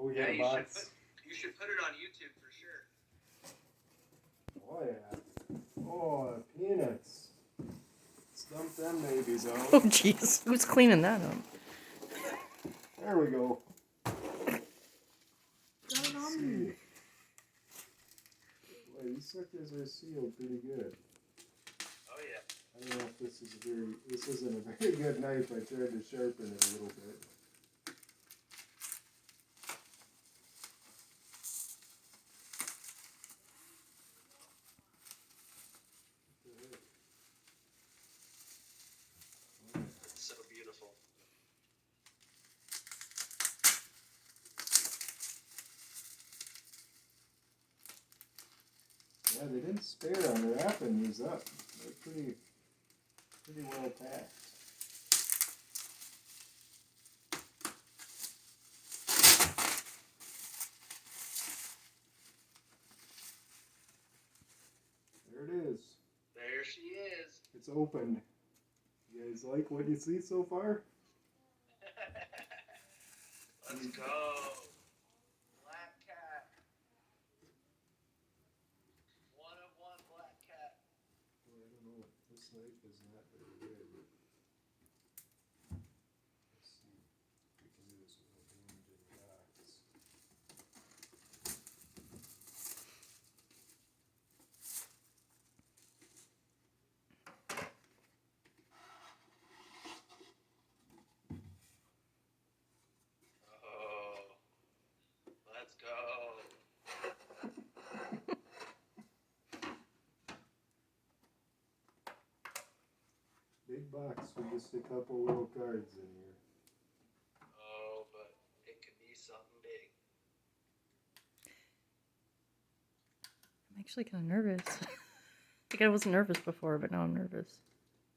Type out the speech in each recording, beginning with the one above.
Oh, we got a box. You should put it on YouTube for sure. Oh, yeah. Oh, peanuts. Stump them babies out. Oh, jeez. Who's cleaning that up? There we go. Got it on me. Boy, these suckers are sealed pretty good. Oh, yeah. I don't know if this isn't a very good knife. I tried to sharpen it a little bit. It's so beautiful. Yeah, they didn't spare on wrapping these up. They're pretty well packed. There it is. There she is. It's opened. You guys like what you see so far? Let's go. Black cat. One of one black cat. Well, I don't know. This knife is not very good. Let's see if we can do this without damaging the box. Oh. Let's go. Big box with just a couple little cards in here. Oh, but it could be something big. I'm actually kind of nervous. I think I wasn't nervous before, but now I'm nervous.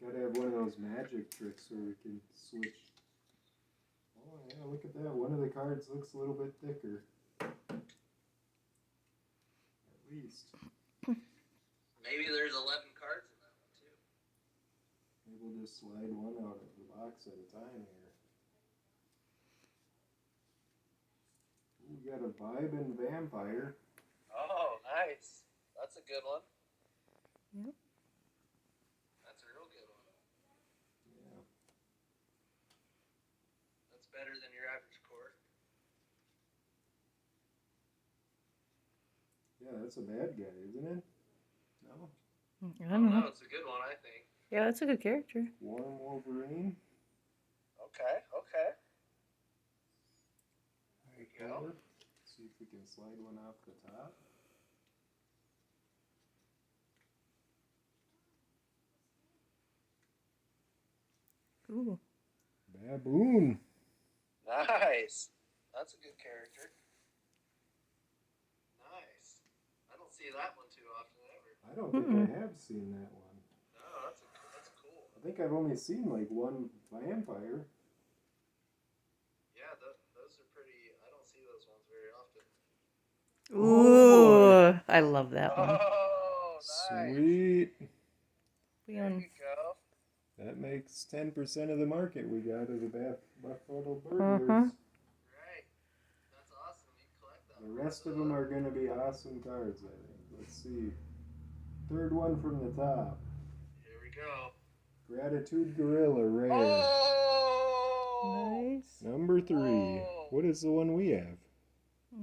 Gotta have one of those magic tricks where we can switch. Oh yeah, look at that. One of the cards looks a little bit thicker. At least. Maybe there's 11 cards in that one, too. Maybe we'll just slide one out of the box at a time here. Ooh, we got a Vibin' Vampire. Oh, nice. That's a good one. Yep. That's a real good one. Yeah. That's better than your average cord. Yeah, that's a bad guy, isn't it? No? I don't know. No, it's a good one, I think. Yeah, that's a good character. Warm Wolverine. Okay, okay. There you go. See if we can slide one off the top. Ooh. Baboon. Nice. That's a good character. Nice. I don't see that one too often ever. I don't think I have seen that one. No, that's cool. I think I've only seen like one vampire. Yeah, those are pretty. I don't see those ones very often. Ooh, I love that one. Oh, nice. Sweet. There you go. That makes 10% of the market we got of the Buffalo Burglars. Right. That's awesome. You collect them. The rest of them are going to be awesome cards, I think. Let's see. Third one from the top. Here we go. Gratitude Gorilla Rare. Oh! Nice. Number 3. Oh. What is the one we have?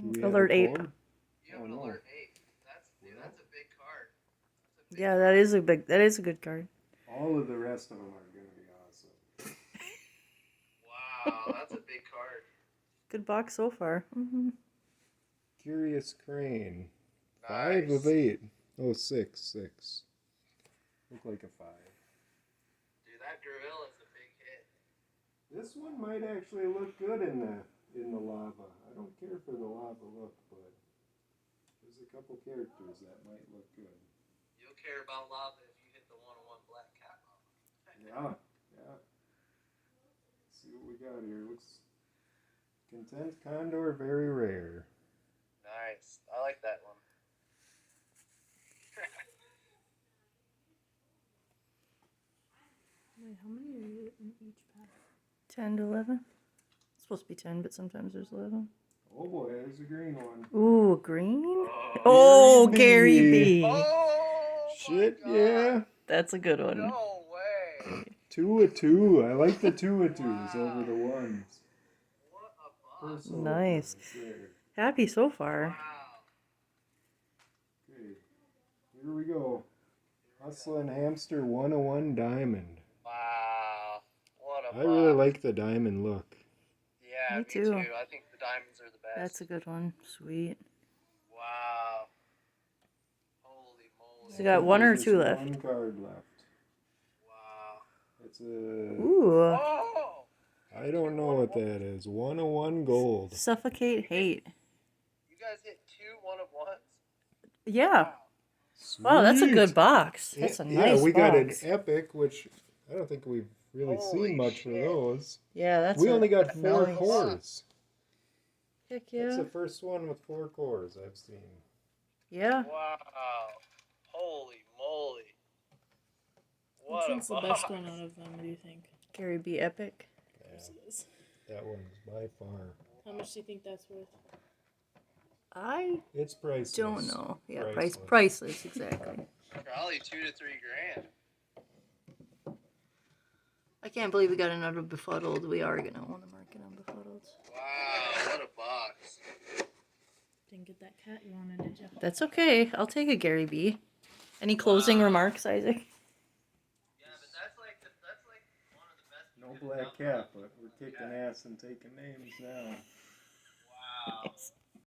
Do we Alert have a 8. code? You have an no. alert 8. That's a big card. Yeah, that is a good card. All of the rest of them are going to be awesome. Wow, that's a big card. Good box so far. Curious Crane. Nice. 5 of 8. Oh, 6. Look like a 5. Dude, that gorilla's a big hit. This one might actually look good in the lava. I don't care for the lava look, but there's a couple characters that might look good. You'll care about lava if you hit the 1-on-1 black cat lava. Yeah. Let's see what we got here. Looks Content Condor, very rare. Nice. I like that one. Wait, how many are in each pack? 10 to 11. It's supposed to be 10, but sometimes there's 11. Oh boy, there's a green one. Ooh, green? Oh, Oh, Gary Gary B. B. oh Shit, my God. yeah. That's a good one. No way. 2 of 2. I like the 2 of 2s over the ones. What a box. Nice. There. Happy so far. Wow. Okay, here we go. Hustlin' Hamster 101 Diamond. Wow. What a I really box. like the diamond look. Yeah, Me me too. too. I think the diamonds are the best. That's a good one. Sweet. Wow. Holy moly. So we got one or There's two just left. one card left. Wow. It's a... Ooh. Oh! I don't know what that is. 101 gold. Suffocate hate. You guys hit 2 1-of-1s? Yeah. Sweet. Wow, that's a good box. That's a nice Yeah, we got an box. epic, which I don't think we've really Holy seen much for shit. those. Yeah, that's We only got That's 4 nice. cores. Heck That's yeah. the first one with 4 cores I've seen. Yeah. Wow. Holy moly. Which What a one's the box. best one out of them, do you think? Gary B. Epic. Yeah, Yes, it is. that one's by far. How much do you think that's worth? I It's priceless. don't know. Yeah, Priceless. priceless, exactly. Probably 2 to 3 grand. I can't believe we got another befuddled. We are gonna own the market on befuddled. Wow, what a box. Didn't get that cat you wanted, did you? That's okay. I'll take a Gary B. Any closing remarks, Isaac? Yeah, but that's like one of the best. No black cat, but we're kicking ass and taking names now. Wow. Nice.